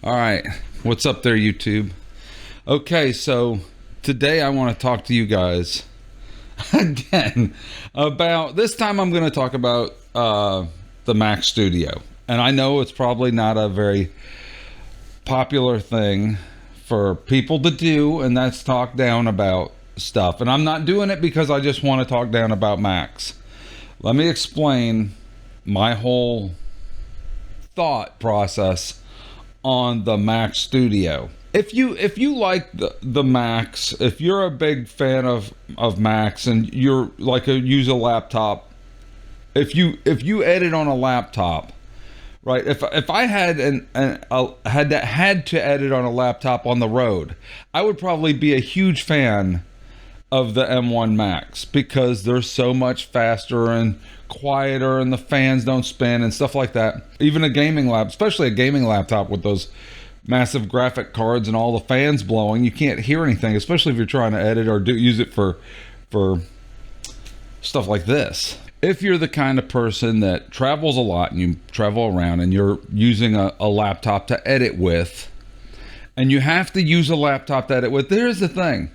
All right. What's up there, YouTube? Okay, so today I want to talk to you guys again about this time. I'm going to talk about the Mac Studio. And I know it's probably not a very popular thing for people to do, and that's talk down about stuff. And I'm not doing it because I just want to talk down about Macs. Let me explain my whole thought process on the Mac Studio. If you like the Macs, if you're a big fan of Macs and you're like use a laptop, if you edit on a laptop, right? If I had had to edit on a laptop on the road, I would probably be a huge fan of the M1 Macs because they're so much faster and quieter, and the fans don't spin and stuff like that. Even a gaming lap, especially a gaming laptop with those massive graphic cards and all the fans blowing, you can't hear anything, especially if you're trying to edit or use it for stuff like this. If you're the kind of person that travels a lot and you travel around and you're using a laptop to edit with, and you have to use a laptop to edit with, there's the thing.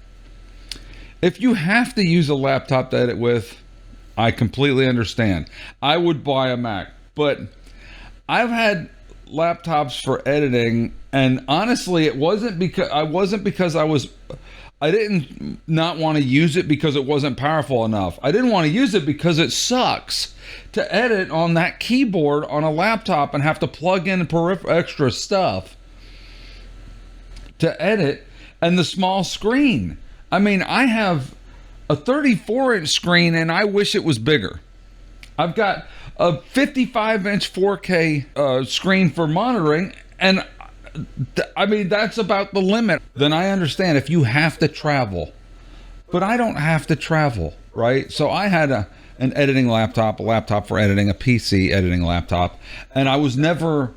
If you have to use a laptop to edit with, I completely understand. I would buy a Mac, but I've had laptops for editing, and honestly, it wasn't because I didn't not want to use it because it wasn't powerful enough. I didn't want to use it because it sucks to edit on that keyboard on a laptop and have to plug in extra stuff to edit, and the small screen. I mean, I have a 34-inch screen and I wish it was bigger. I've got a 55-inch 4K screen for monitoring, and I mean, that's about the limit. Then I understand if you have to travel, but I don't have to travel, right? So I had an editing laptop, a laptop for editing, a PC editing laptop, and I was never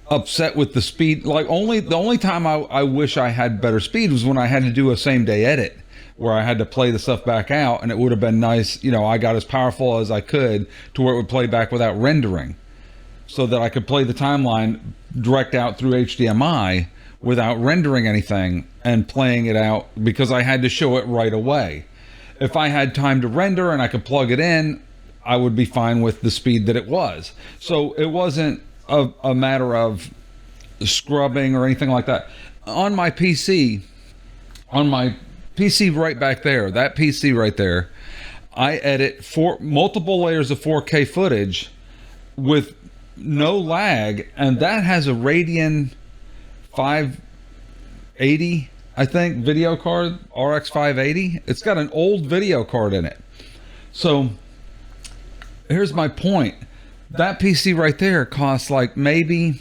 upset with the speed. Like the only time I wish I had better speed was when I had to do a same day edit where I had to play the stuff back out, and it would have been nice, I got as powerful as I could to where it would play back without rendering, so that I could play the timeline direct out through HDMI without rendering anything and playing it out, because I had to show it right away. If I had time to render and I could plug it in, I would be fine with the speed that it was. So it wasn't a matter of scrubbing or anything like that. On my PC right back there, that PC right there, I edit multiple layers of 4K footage with no lag, and that has a Radeon 580, I think, video card, RX 580. It's got an old video card in it. So here's my point. That PC right there costs like maybe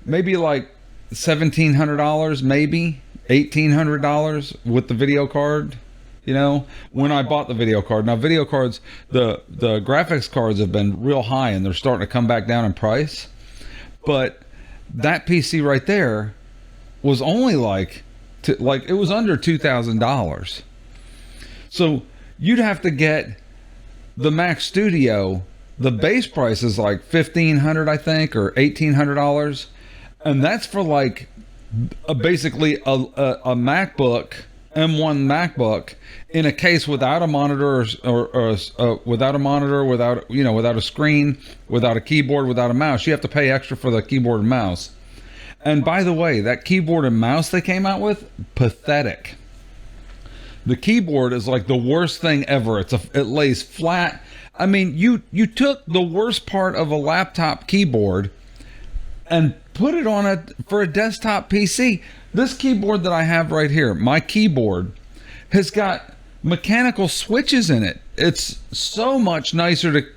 like $1,700, maybe $1,800 with the video card, when I bought the video card. Now, video cards, the graphics cards have been real high and they're starting to come back down in price. But that PC right there was only it was under $2,000. So you'd have to get the Mac Studio. The base price is like $1,500, I think, or $1,800. And that's for basically a MacBook, M1 MacBook, in a case without a monitor or without a monitor, without a screen, without a keyboard, without a mouse. You have to pay extra for the keyboard and mouse. And by the way, that keyboard and mouse they came out with, pathetic. The keyboard is like the worst thing ever. It lays flat. I mean, you took the worst part of a laptop keyboard and put it on for a desktop PC. This keyboard that I have right here, my keyboard, has got mechanical switches in it. It's so much nicer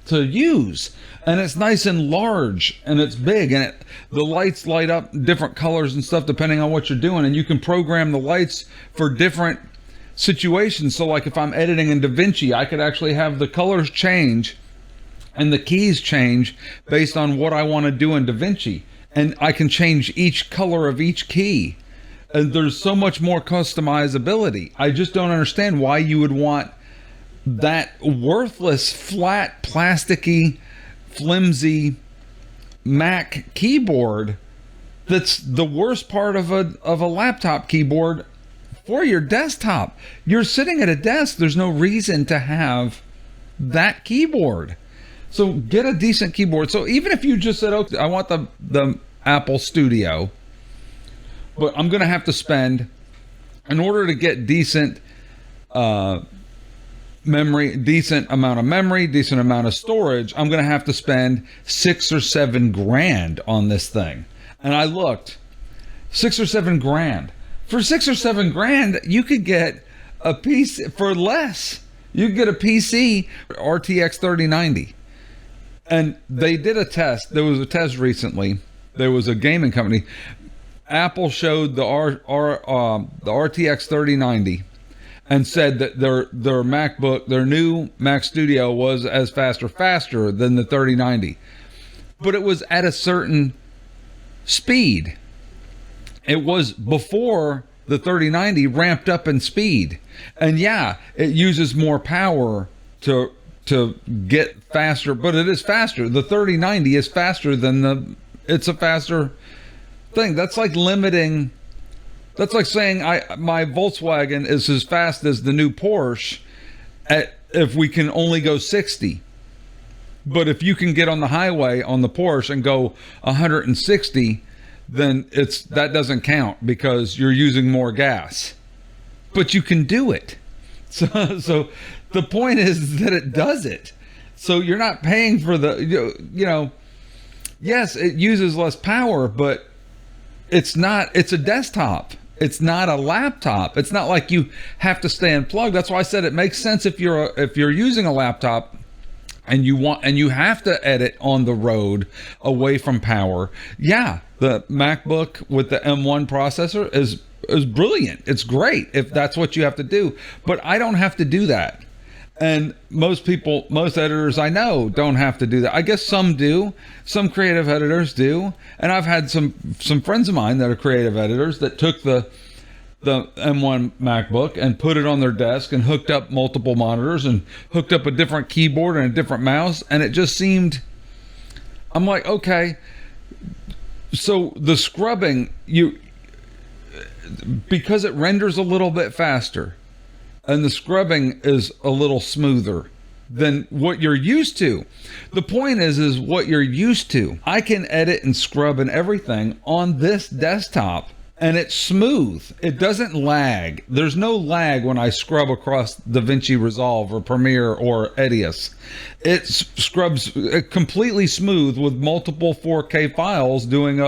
to use, and it's nice and large, and it's big, and the lights light up different colors and stuff depending on what you're doing, and you can program the lights for different situations. So like if I'm editing in DaVinci, I could actually have the colors change and the keys change based on what I want to do in DaVinci, and I can change each color of each key, and there's so much more customizability. I just don't understand why you would want that worthless, flat, plasticky, flimsy Mac keyboard that's the worst part of a laptop keyboard for your desktop. You're sitting at a desk. There's no reason to have that keyboard. So get a decent keyboard. So even if you just said, okay, I want the Apple Studio, but I'm going to have to spend, in order to get decent memory, decent amount of storage, I'm going to have to spend $6 or $7 grand on this thing. And I looked, $6 or $7 grand. For $6 or $7 grand, you could get a PC for less. You could get a PC RTX 3090. And they did a test. There was a test recently. There was a gaming company. Apple showed the RTX 3090 and said that their MacBook, their new Mac Studio was as faster than the 3090. But it was at a certain speed. It was before the 3090 ramped up in speed. And yeah, it uses more power to get faster, but it is faster. The 3090 is faster than it's a faster thing. That's like limiting, that's like saying my Volkswagen is as fast as the new Porsche if we can only go 60. But if you can get on the highway on the Porsche and go 160, then that doesn't count because you're using more gas. But you can do it. So the point is that it does it. So you're not paying for yes, it uses less power, but it's a desktop. It's not a laptop. It's not like you have to stay unplugged. That's why I said it makes sense if you're using a laptop and you have to edit on the road away from power. Yeah, the MacBook with the M1 processor is brilliant. It's great if that's what you have to do. But I don't have to do that. And most editors I know don't have to do that. I guess some do. Some creative editors do. And I've had some friends of mine that are creative editors that took the M1 MacBook and put it on their desk and hooked up multiple monitors and hooked up a different keyboard and a different mouse. And it just seemed, I'm like, okay. So the scrubbing, because it renders a little bit faster and the scrubbing is a little smoother than what you're used to. The point is what you're used to. I can edit and scrub and everything on this desktop and it's smooth. It doesn't lag. There's no lag when I scrub across DaVinci Resolve or Premiere or Edius. It scrubs completely smooth with multiple 4K files doing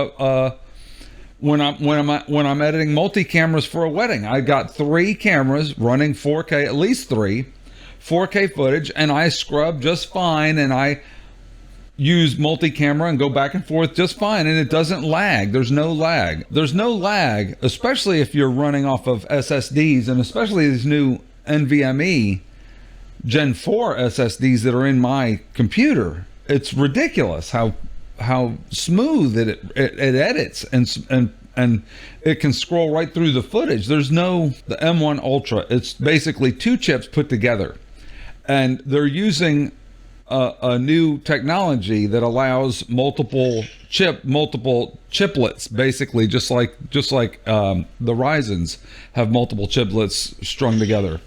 when I'm editing multi-cameras for a wedding. I got 3 cameras running 4K, at least 3 4K footage, and I scrub just fine, and I use multi-camera and go back and forth just fine, and it doesn't lag. There's no lag, especially if you're running off of SSDs, and especially these new NVMe Gen 4 SSDs that are in my computer. It's ridiculous how smooth it edits and it can scroll right through the footage. There's the M1 Ultra. It's basically 2 chips put together, and they're using a new technology that allows multiple chiplets, basically just like the Ryzens have multiple chiplets strung together.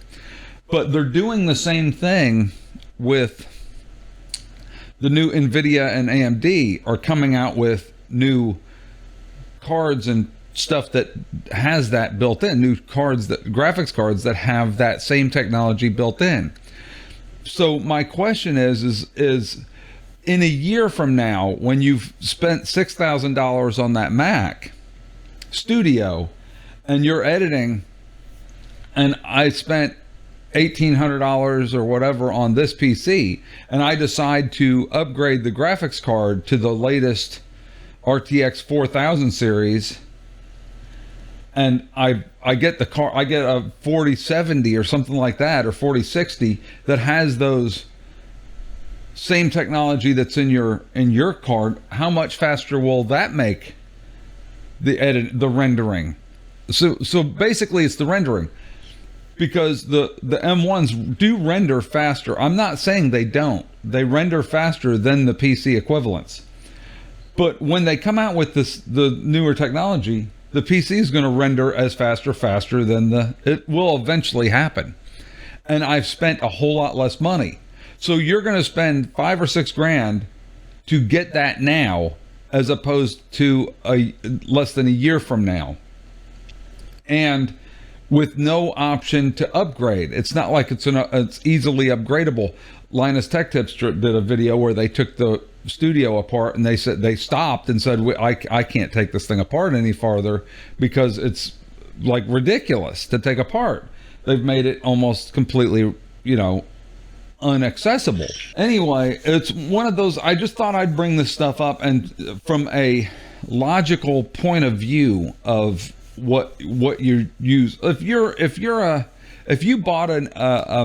But they're doing the same thing with the new NVIDIA and AMD are coming out with new cards and stuff that has that built in, new graphics cards that have that same technology built in. So my question is in a year from now, when you've spent $6,000 on that Mac Studio and you're editing, and I spent $1,800 or whatever on this PC, and I decide to upgrade the graphics card to the latest RTX 4000 series, and I get a 4070 or something like that, or 4060 that has those same technology that's in your card. How much faster will that make the rendering? So basically it's the rendering, because the M1s do render faster. I'm not saying they don't. They render faster than the PC equivalents. But when they come out with the newer technology, the PC is going to render as faster than it will eventually happen. And I've spent a whole lot less money. So you're going to spend $5 or $6 to get that now, as opposed to less than a year from now. And with no option to upgrade. It's not like it's easily upgradable. Linus Tech Tips did a video where they took the studio apart, and they said they stopped and said, I can't take this thing apart any farther because it's like ridiculous to take apart. They've made it almost completely, unaccessible. Anyway, it's one of those, I just thought I'd bring this stuff up, and from a logical point of view of what you use. If you bought a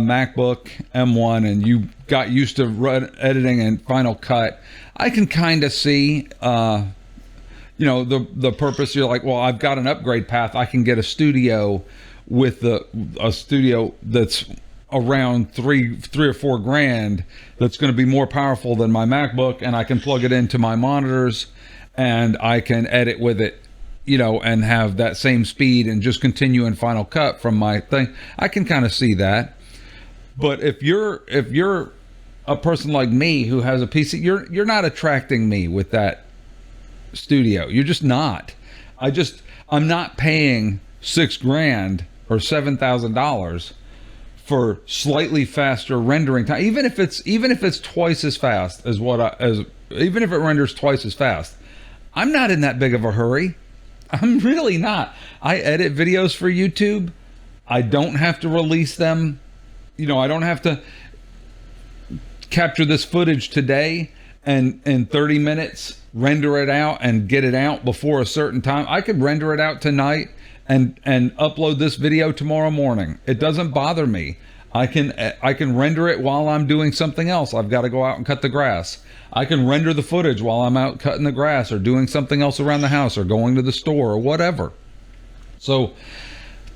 MacBook M1 and you got used to editing in Final Cut, I can kind of see the purpose. You're like, well, I've got an upgrade path. I can get a studio with a studio that's around three or $4,000 that's going to be more powerful than my MacBook, and I can plug it into my monitors and I can edit with it, and have that same speed and just continue in Final Cut from my thing. I can kind of see that. But if you're a person like me who has a PC, you're not attracting me with that studio. You're just not. I'm not paying $6,000 or $7,000 for slightly faster rendering time. Even if it's twice as fast as even if it renders twice as fast, I'm not in that big of a hurry. I'm really not. I edit videos for YouTube. I don't have to release them. I don't have to capture this footage today and in 30 minutes render it out and get it out before a certain time. I could render it out tonight and upload this video tomorrow morning. It doesn't bother me. I can render it while I'm doing something else. I've got to go out and cut the grass. I can render the footage while I'm out cutting the grass or doing something else around the house or going to the store or whatever. So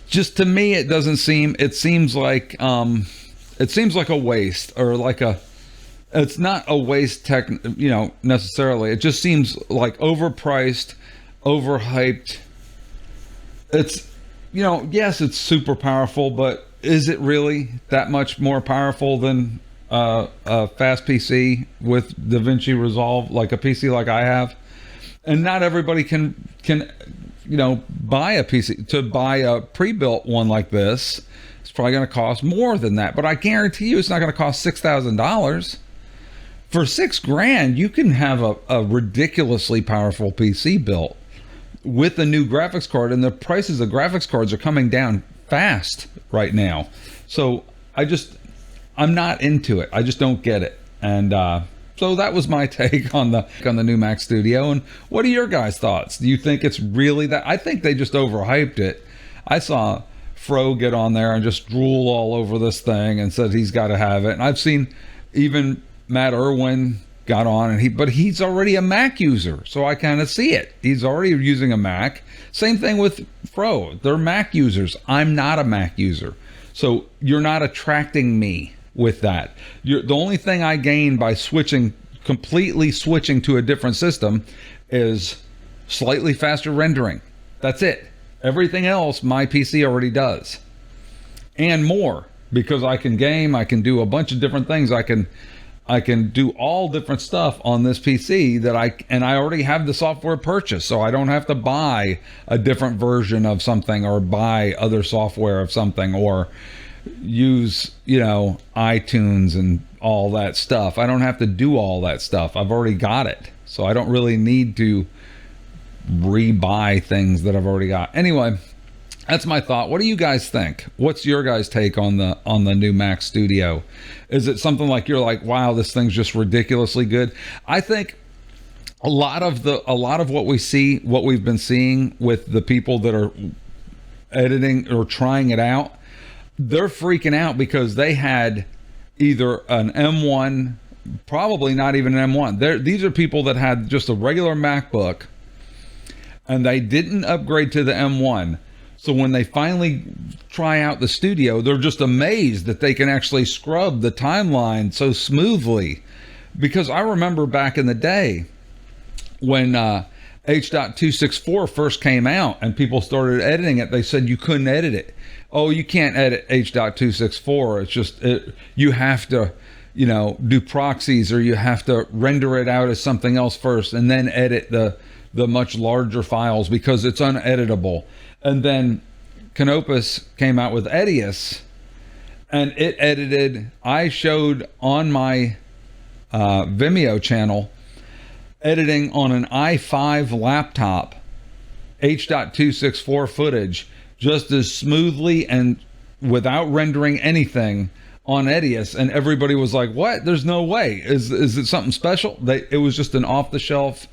just to me, it seems like a waste, or it's not a waste necessarily. It just seems like overpriced, overhyped. It's, yes, it's super powerful, but is it really that much more powerful than a fast PC with DaVinci Resolve, like a PC like I have? And not everybody can buy a PC. To buy a pre-built one like this, it's probably going to cost more than that. But I guarantee you, it's not going to cost $6,000. For $6,000, you can have a ridiculously powerful PC built with a new graphics card, and the prices of graphics cards are coming down fast right now. So I'm not into it. I just don't get it. And so that was my take on the new Mac Studio. And what are your guys' thoughts? Do you think it's really that? I think they just overhyped it. I saw Fro get on there and just drool all over this thing and said he's got to have it. And I've seen even Matt Irwin got on, but he's already a Mac user, so I kind of see it. He's already using a Mac. Same thing with Fro. They're Mac users. I'm not a Mac user. So you're not attracting me with that. The only thing I gain by completely switching to a different system is slightly faster rendering. That's it. Everything else my PC already does. And more, because I can game, I can do a bunch of different things. I can do all different stuff on this PC and I already have the software purchased, so I don't have to buy a different version of something or buy other software of something or use, iTunes and all that stuff. I don't have to do all that stuff. I've already got it. So I don't really need to rebuy things that I've already got. Anyway, that's my thought. What do you guys think? What's your guys' take on the new Mac Studio? Is it something like you're like, wow, this thing's just ridiculously good? I think a lot of what we've been seeing with the people that are editing or trying it out, they're freaking out because they had either an M1, probably not even an M1. These are people that had just a regular MacBook and they didn't upgrade to the M1. So when they finally try out the Studio, they're just amazed that they can actually scrub the timeline so smoothly. Because I remember back in the day, when H.264 first came out and people started editing it, they said you couldn't edit it. Oh, you can't edit H.264. It's just you have to, do proxies, or you have to render it out as something else first and then edit the much larger files because it's uneditable. And then Canopus came out with Edius, and it edited. I showed on my Vimeo channel editing on an i5 laptop H.264 footage just as smoothly and without rendering anything on Edius, and everybody was like, what? There's no way. Is it something special? It was just an off-the-shelf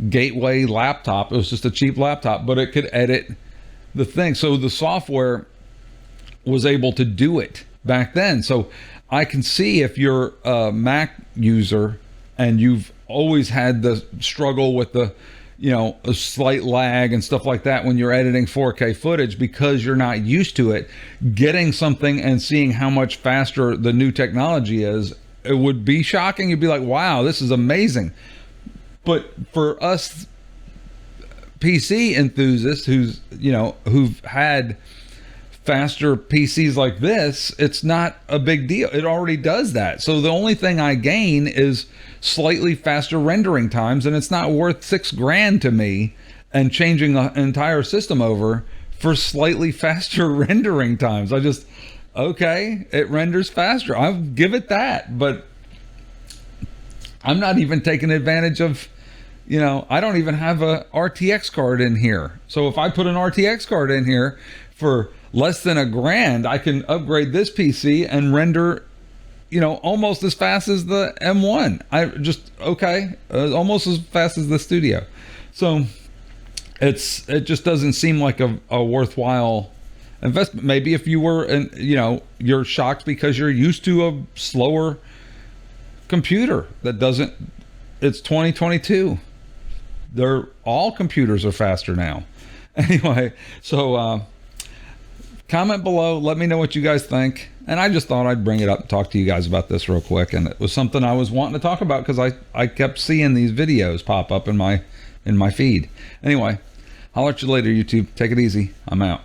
gateway laptop. It was just a cheap laptop, but it could edit the thing. So the software was able to do it back then. So I can see if you're a Mac user and you've always had the struggle with the a slight lag and stuff like that when you're editing 4K footage because you're not used to it, getting something and seeing how much faster the new technology is, it would be shocking. You'd be like, wow, this is amazing. But for us PC enthusiasts who've had faster PCs like this, it's not a big deal. It already does that. So the only thing I gain is slightly faster rendering times, and it's not worth $6,000 to me and changing the entire system over for slightly faster rendering times. Okay, it renders faster. I'll give it that, but I'm not even taking advantage of, I don't even have a RTX card in here. So if I put an RTX card in here for less than $1,000, I can upgrade this PC and render, almost as fast as the M1. Almost as fast as the Studio. So it just doesn't seem like a worthwhile investment. Maybe if you were, you're shocked because you're used to a slower computer that doesn't. It's 2022. All computers are faster now. Anyway, so comment below. Let me know what you guys think. And I just thought I'd bring it up and talk to you guys about this real quick. And it was something I was wanting to talk about because I kept seeing these videos pop up in my feed. Anyway, holler at you later, YouTube. Take it easy. I'm out.